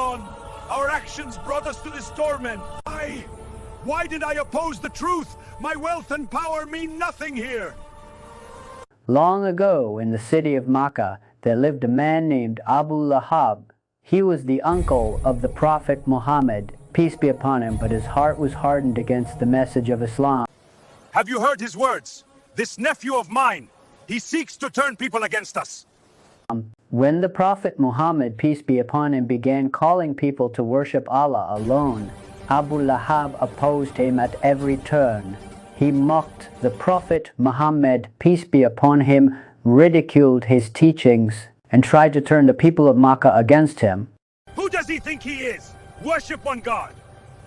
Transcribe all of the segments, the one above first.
on. Our actions brought us to this torment. Why did I oppose the truth? My wealth and power mean nothing here. Long ago, in the city of Makkah, there lived a man named Abu Lahab. He was the uncle of the Prophet Muhammad, peace be upon him, but his heart was hardened against the message of Islam. Have you heard his words? This nephew of mine, he seeks to turn people against us. When the Prophet Muhammad, peace be upon him, began calling people to worship Allah alone, Abu Lahab opposed him at every turn. He mocked the Prophet Muhammad, peace be upon him, ridiculed his teachings, and tried to turn the people of Makkah against him. Who does he think he is? Worship one God.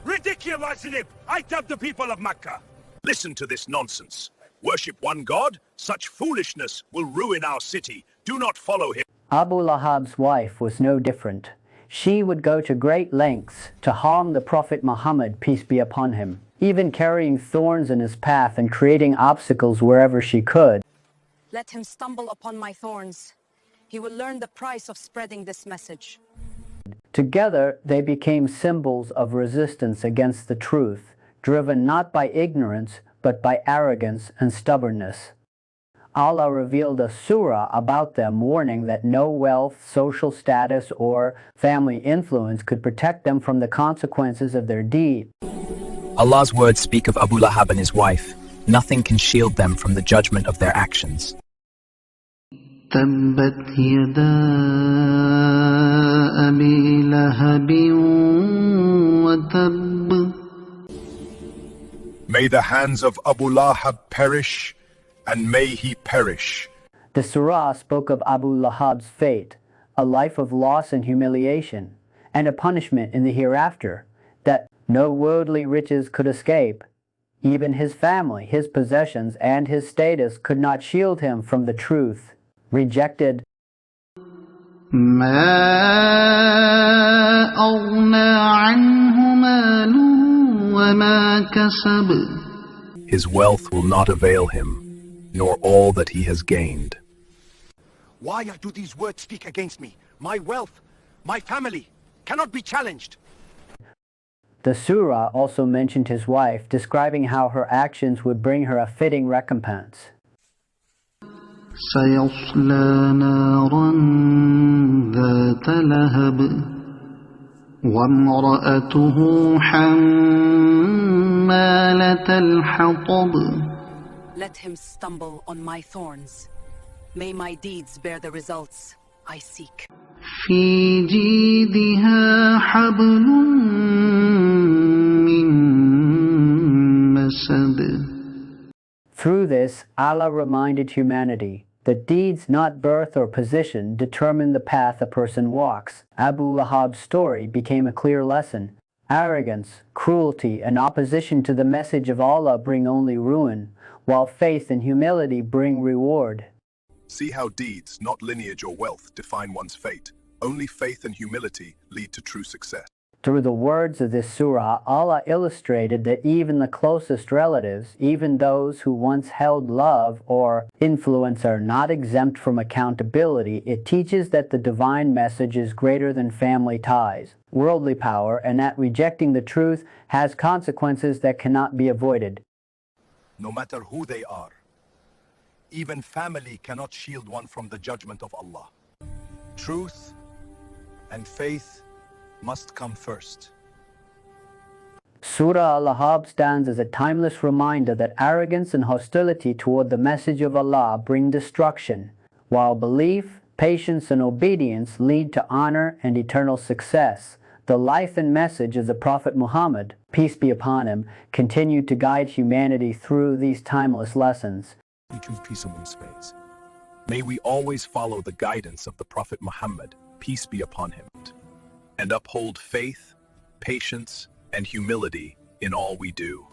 Ridiculous! I tell the people of Makkah. Listen to this nonsense. Worship one God? Such foolishness will ruin our city. Do not follow him. Abu Lahab's wife was no different. She would go to great lengths to harm the Prophet Muhammad, peace be upon him, even carrying thorns in his path and creating obstacles wherever she could. Let him stumble upon my thorns. He will learn the price of spreading this message. Together, they became symbols of resistance against the truth, driven not by ignorance, but by arrogance and stubbornness. Allah revealed a surah about them, warning that no wealth, social status, or family influence could protect them from the consequences of their deed. Allah's words speak of Abu Lahab and his wife. Nothing can shield them from the judgment of their actions. تبت يدا أبي لهب وتب. May the hands of Abu Lahab perish, and may he perish. The surah spoke of Abu Lahab's fate, a life of loss and humiliation, and a punishment in the hereafter that no worldly riches could escape. Even his family, his possessions, and his status could not shield him from the truth. Rejected. ما أغنى عنه ماله وما كسب. His wealth will not avail him, nor all that he has gained. Why do these words speak against me? My wealth, my family, cannot be challenged. The surah also mentioned his wife, describing how her actions would bring her a fitting recompense. سيصلى نارا ذات لهب وامرأته حمالة الحطب. Let him stumble on my thorns. May my deeds bear the results I seek. في جيدها حبل من مسد. Through this, Allah reminded humanity that deeds, not birth or position, determine the path a person walks. Abu Lahab's story became a clear lesson. Arrogance, cruelty, and opposition to the message of Allah bring only ruin, while faith and humility bring reward. See how deeds, not lineage or wealth, define one's fate. Only faith and humility lead to true success. Through the words of this surah, Allah illustrated that even the closest relatives, even those who once held love or influence, are not exempt from accountability. It teaches that the divine message is greater than family ties, worldly power, and that rejecting the truth has consequences that cannot be avoided. No matter who they are, even family cannot shield one from the judgment of Allah. Truth and faith must come first. Surah Al-Lahab stands as a timeless reminder that arrogance and hostility toward the message of Allah bring destruction, while belief, patience, and obedience lead to honor and eternal success. The life and message of the Prophet Muhammad, peace be upon him, continued to guide humanity through these timeless lessons. We choose peace among space. May we always follow the guidance of the Prophet Muhammad, peace be upon him, and uphold faith, patience, and humility in all we do.